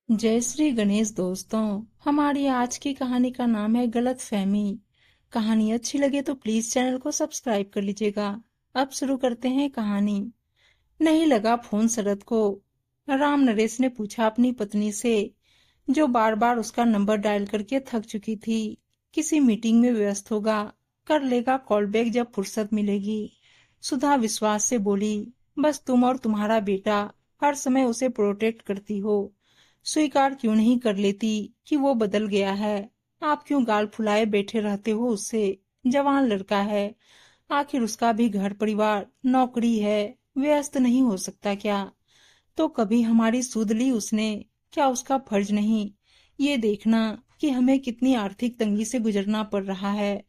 जय श्री गणेश दोस्तों। हमारी आज की कहानी का नाम है गलतफहमी। कहानी अच्छी लगे तो प्लीज चैनल को सब्सक्राइब कर लीजिएगा। अब शुरू करते हैं कहानी। नहीं लगा फोन शरद को। राम नरेश ने पूछा अपनी पत्नी से, जो बार बार उसका नंबर डायल करके थक चुकी थी। किसी मीटिंग में व्यस्त होगा, कर लेगा कॉल बैक जब फुर्सत मिलेगी। सुधा विश्वास से बोली, बस तुम और तुम्हारा बेटा हर समय उसे प्रोटेक्ट करती हो। स्वीकार क्यों नहीं कर लेती कि वो बदल गया है। आप क्यों गाल फुलाए बैठे रहते हो उससे। जवान लड़का है, आखिर उसका भी घर परिवार नौकरी है, व्यस्त नहीं हो सकता क्या। तो कभी हमारी सुध ली उसने। क्या उसका फर्ज नहीं ये देखना कि हमें कितनी आर्थिक तंगी से गुजरना पड़ रहा है।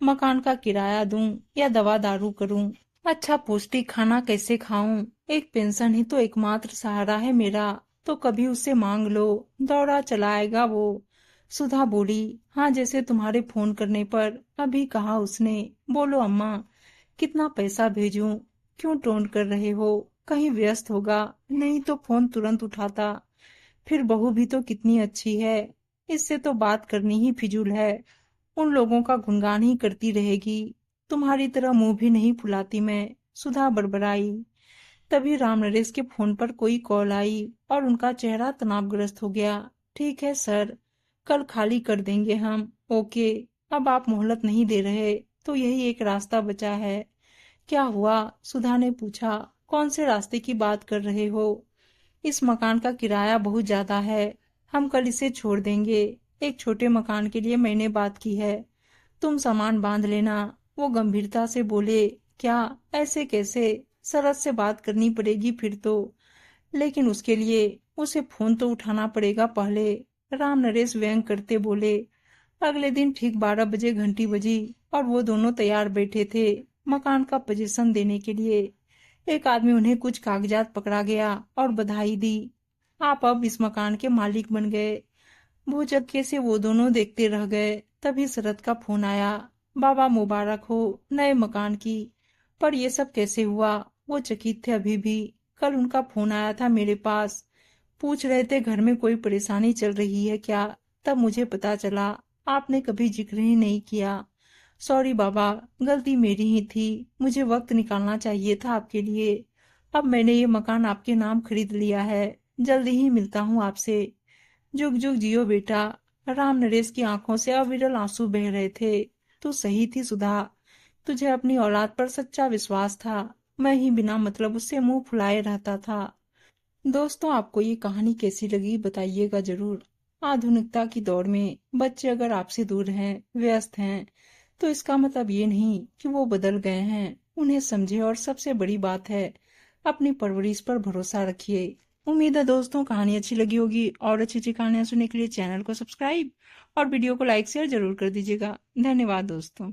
मकान का किराया दूं या दवा दारू करूं, अच्छा पौष्टिक खाना कैसे खाऊं। एक पेंशन ही तो एकमात्र सहारा है मेरा। तो कभी उससे मांग लो, दौड़ा चलाएगा वो। सुधा बोली, हाँ जैसे तुम्हारे फोन करने पर अभी कहा उसने। बोलो अम्मा, कितना पैसा भेजूं। क्यों टोन कर रहे हो, कहीं व्यस्त होगा, नहीं तो फोन तुरंत उठाता। फिर बहू भी तो कितनी अच्छी है, इससे तो बात करनी ही फिजूल है। उन लोगों का गुणगान ही करती रहेगी। तुम्हारी तरह मुंह भी नहीं फुलाती मैं। सुधा बड़बड़ाई। तभी राम नरेश के फोन पर कोई कॉल आई और उनका चेहरा तनावग्रस्त हो गया। ठीक है सर, कल खाली कर देंगे हम। ओके। अब आप मोहलत नहीं दे रहे तो यही एक रास्ता बचा है। क्या हुआ, सुधा ने पूछा। कौन से रास्ते की बात कर रहे हो। इस मकान का किराया बहुत ज्यादा है, हम कल इसे छोड़ देंगे। एक छोटे मकान के लिए मैंने बात की है, तुम सामान बांध लेना। वो गंभीरता से बोले, क्या, ऐसे कैसे। शरद से बात करनी पड़ेगी फिर तो, लेकिन उसके लिए उसे फोन तो उठाना पड़ेगा पहले। राम नरेश व्यंग करते बोले। अगले दिन ठीक 12 बजे घंटी बजी और वो दोनों तैयार बैठे थे मकान का पोजीशन देने के लिए। एक आदमी उन्हें कुछ कागजात पकड़ा गया और बधाई दी। आप अब इस मकान के मालिक बन गए। भूचक्के से वो दोनों देखते रह गए। तभी शरद का फोन आया। बाबा मुबारक हो नए मकान की। पर ये सब कैसे हुआ, वो चकित थे अभी भी। कल उनका फोन आया था मेरे पास, पूछ रहे थे घर में कोई परेशानी चल रही है क्या। तब मुझे पता चला, आपने कभी जिक्र ही नहीं किया। सॉरी बाबा, गलती मेरी ही थी। मुझे वक्त निकालना चाहिए था आपके लिए। अब मैंने ये मकान आपके नाम खरीद लिया है। जल्दी ही मिलता हूँ आपसे। जुग जुग जियो बेटा। राम नरेश की आंखों से अविरल आंसू बह रहे थे। तू सही थी सुधा, तुझे अपनी औलाद पर सच्चा विश्वास था। मैं ही बिना मतलब उससे मुंह फुलाए रहता था। दोस्तों, आपको ये कहानी कैसी लगी बताइएगा जरूर। आधुनिकता की दौड़ में बच्चे अगर आपसे दूर हैं, व्यस्त हैं, तो इसका मतलब ये नहीं कि वो बदल गए हैं। उन्हें समझे और सबसे बड़ी बात है, अपनी परवरिश पर भरोसा रखिए। उम्मीद है दोस्तों कहानी अच्छी लगी होगी, और अच्छी अच्छी कहानियां सुनने के लिए चैनल को सब्सक्राइब और वीडियो को लाइक शेयर जरूर कर दीजिएगा। धन्यवाद दोस्तों।